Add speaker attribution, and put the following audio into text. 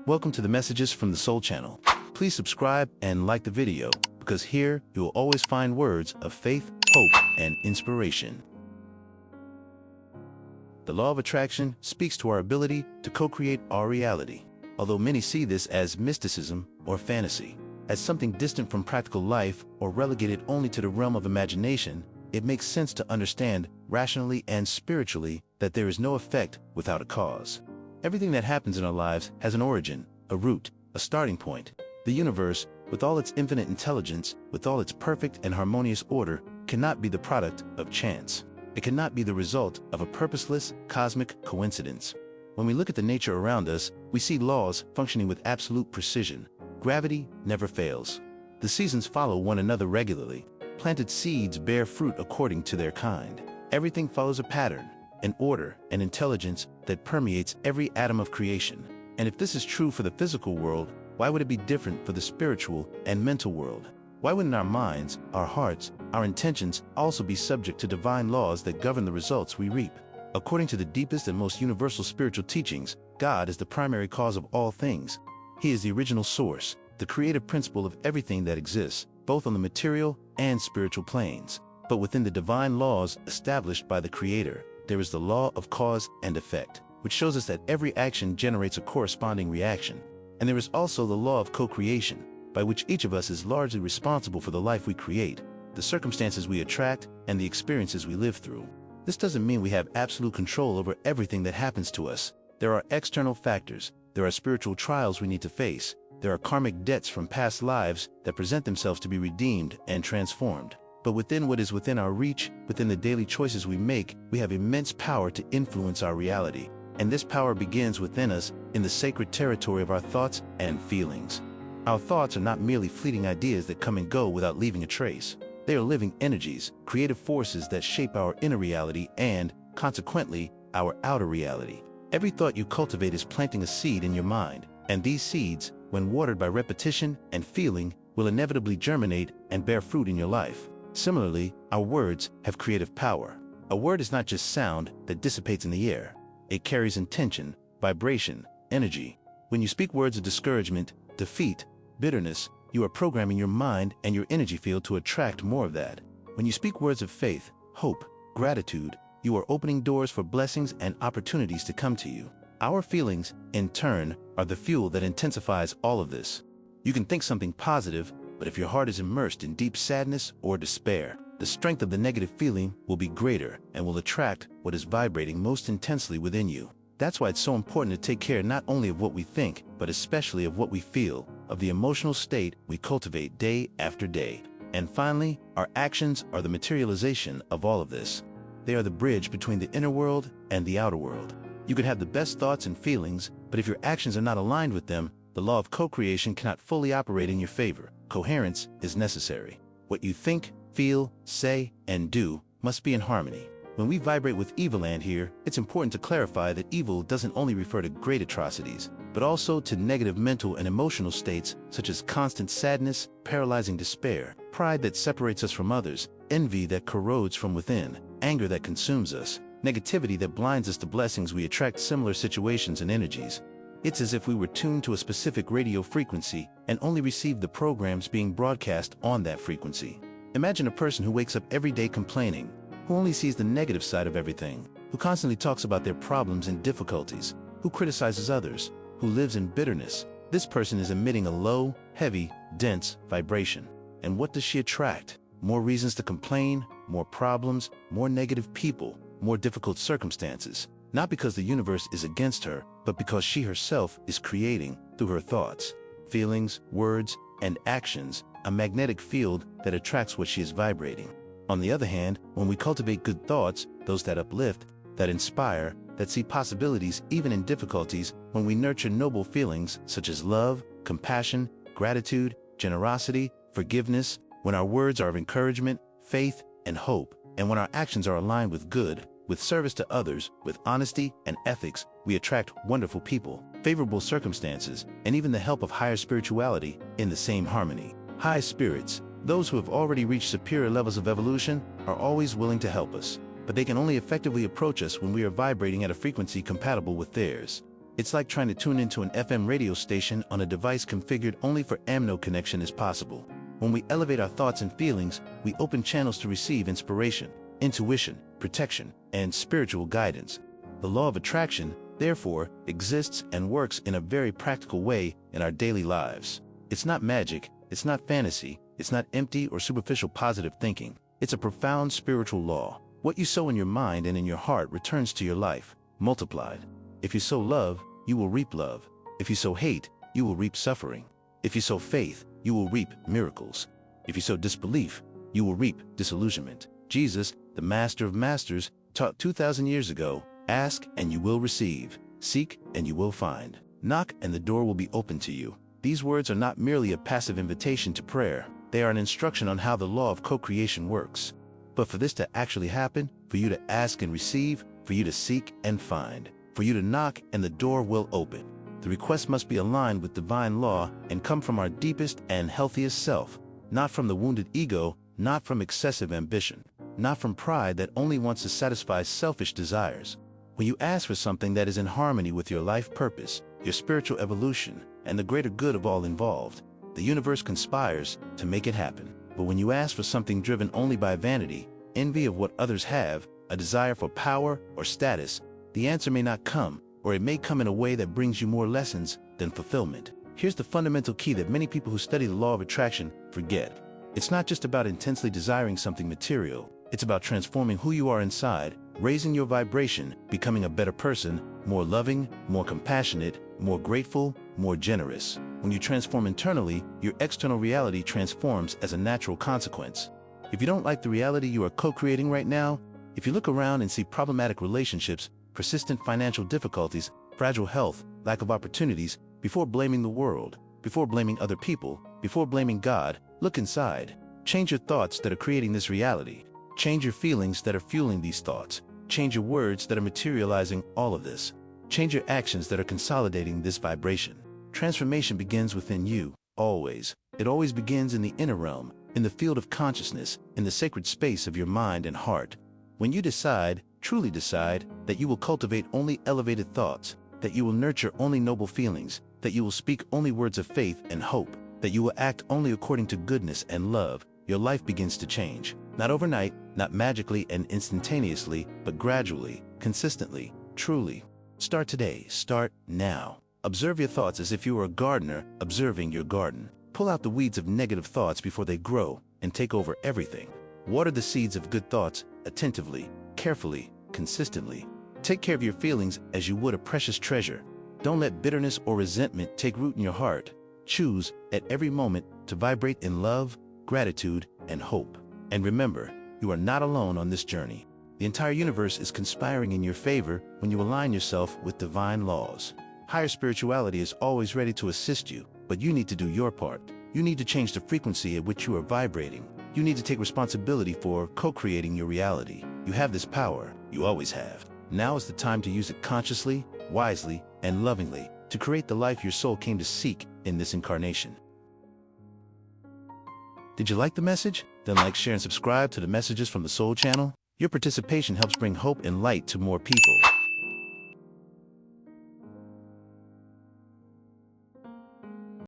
Speaker 1: Welcome to the Messages from the Soul channel. Please subscribe and like the video, because here you will always find words of faith, hope, and inspiration. The law of attraction speaks to our ability to co-create our reality. Although many see this as mysticism or fantasy, as something distant from practical life or relegated only to the realm of imagination, it makes sense to understand rationally and spiritually that there is no effect without a cause. Everything that happens in our lives has an origin, a root, a starting point. The universe, with all its infinite intelligence, with all its perfect and harmonious order, cannot be the product of chance. It cannot be the result of a purposeless, cosmic coincidence. When we look at the nature around us, we see laws functioning with absolute precision. Gravity never fails. The seasons follow one another regularly. Planted seeds bear fruit according to their kind. Everything follows a pattern, an order, an intelligence that permeates every atom of creation. And if this is true for the physical world, why would it be different for the spiritual and mental world? Why wouldn't our minds, our hearts, our intentions also be subject to divine laws that govern the results we reap? According to the deepest and most universal spiritual teachings, God is the primary cause of all things. He is the original source, the creative principle of everything that exists, both on the material and spiritual planes. But within the divine laws established by the Creator, there is the law of cause and effect, which shows us that every action generates a corresponding reaction. And there is also the law of co-creation, by which each of us is largely responsible for the life we create, the circumstances we attract, and the experiences we live through. This doesn't mean we have absolute control over everything that happens to us. There are external factors, there are spiritual trials we need to face, there are karmic debts from past lives that present themselves to be redeemed and transformed. But within what is within our reach, within the daily choices we make, we have immense power to influence our reality. And this power begins within us in the sacred territory of our thoughts and feelings. Our thoughts are not merely fleeting ideas that come and go without leaving a trace. They are living energies, creative forces that shape our inner reality and, consequently, our outer reality. Every thought you cultivate is planting a seed in your mind, and these seeds, when watered by repetition and feeling, will inevitably germinate and bear fruit in your life. Similarly, our words have creative power. A word is not just sound that dissipates in the air. It carries intention, vibration, energy. When you speak words of discouragement, defeat, bitterness, you are programming your mind and your energy field to attract more of that. When you speak words of faith, hope, gratitude, you are opening doors for blessings and opportunities to come to you. Our feelings, in turn, are the fuel that intensifies all of this. You can think something positive, but if your heart is immersed in deep sadness or despair, the strength of the negative feeling will be greater and will attract what is vibrating most intensely within you. That's why it's so important to take care not only of what we think, but especially of what we feel, of the emotional state we cultivate day after day. And finally, our actions are the materialization of all of this. They are the bridge between the inner world and the outer world. You can have the best thoughts and feelings, but if your actions are not aligned with them, the law of co-creation cannot fully operate in your favor. Coherence is necessary. What you think, feel, say, and do must be in harmony. When we vibrate with evil land here, it's important to clarify that evil doesn't only refer to great atrocities, but also to negative mental and emotional states such as constant sadness, paralyzing despair, pride that separates us from others, envy that corrodes from within, anger that consumes us, negativity that blinds us to blessings. We attract similar situations and energies. It's as if we were tuned to a specific radio frequency and only receive the programs being broadcast on that frequency. Imagine a person who wakes up every day complaining, who only sees the negative side of everything, who constantly talks about their problems and difficulties, who criticizes others, who lives in bitterness. This person is emitting a low, heavy, dense vibration. And what does she attract? More reasons to complain, more problems, more negative people, more difficult circumstances. Not because the universe is against her, but because she herself is creating, through her thoughts, feelings, words, and actions, a magnetic field that attracts what she is vibrating. On the other hand, when we cultivate good thoughts, those that uplift, that inspire, that see possibilities even in difficulties, when we nurture noble feelings such as love, compassion, gratitude, generosity, forgiveness, when our words are of encouragement, faith, and hope, and when our actions are aligned with good, with service to others, with honesty and ethics, we attract wonderful people, favorable circumstances, and even the help of higher spirituality in the same harmony. High spirits, those who have already reached superior levels of evolution, are always willing to help us, but they can only effectively approach us when we are vibrating at a frequency compatible with theirs. It's like trying to tune into an FM radio station on a device configured only for AM connection is possible. When we elevate our thoughts and feelings, we open channels to receive inspiration, intuition, protection, and spiritual guidance. The law of attraction, therefore, exists and works in a very practical way in our daily lives. It's not magic, it's not fantasy, it's not empty or superficial positive thinking. It's a profound spiritual law. What you sow in your mind and in your heart returns to your life, multiplied. If you sow love, you will reap love. If you sow hate, you will reap suffering. If you sow faith, you will reap miracles. If you sow disbelief, you will reap disillusionment. Jesus, the Master of Masters, taught 2,000 years ago, ask and you will receive, seek and you will find, knock and the door will be open to you. These words are not merely a passive invitation to prayer, they are an instruction on how the law of co-creation works. But for this to actually happen, for you to ask and receive, for you to seek and find, for you to knock and the door will open, the request must be aligned with divine law and come from our deepest and healthiest self, not from the wounded ego, not from excessive ambition, not from pride that only wants to satisfy selfish desires. When you ask for something that is in harmony with your life purpose, your spiritual evolution, and the greater good of all involved, the universe conspires to make it happen. But when you ask for something driven only by vanity, envy of what others have, a desire for power or status, the answer may not come, or it may come in a way that brings you more lessons than fulfillment. Here's the fundamental key that many people who study the law of attraction forget. It's not just about intensely desiring something material. It's about transforming who you are inside, raising your vibration, becoming a better person, more loving, more compassionate, more grateful, more generous. When you transform internally, your external reality transforms as a natural consequence. If you don't like the reality you are co-creating right now, if you look around and see problematic relationships, persistent financial difficulties, fragile health, lack of opportunities, before blaming the world, before blaming other people, before blaming God, look inside. Change your thoughts that are creating this reality. Change your feelings that are fueling these thoughts. Change your words that are materializing all of this. Change your actions that are consolidating this vibration. Transformation begins within you, always. It always begins in the inner realm, in the field of consciousness, in the sacred space of your mind and heart. When you decide, truly decide, that you will cultivate only elevated thoughts, that you will nurture only noble feelings, that you will speak only words of faith and hope, that you will act only according to goodness and love, your life begins to change. Not overnight, not magically and instantaneously, but gradually, consistently, truly. Start today, start now. Observe your thoughts as if you were a gardener observing your garden. Pull out the weeds of negative thoughts before they grow and take over everything. Water the seeds of good thoughts attentively, carefully, consistently. Take care of your feelings as you would a precious treasure. Don't let bitterness or resentment take root in your heart. Choose, at every moment, to vibrate in love, gratitude, and hope. And remember, you are not alone on this journey. The entire universe is conspiring in your favor when you align yourself with divine laws. Higher spirituality is always ready to assist you, but you need to do your part. You need to change the frequency at which you are vibrating. You need to take responsibility for co-creating your reality. You have this power, you always have. Now is the time to use it consciously, wisely, and lovingly to create the life your soul came to seek in this incarnation. Did you like the message? Then like, share, and subscribe to the Messages from the Soul channel. Your participation helps bring hope and light to more people.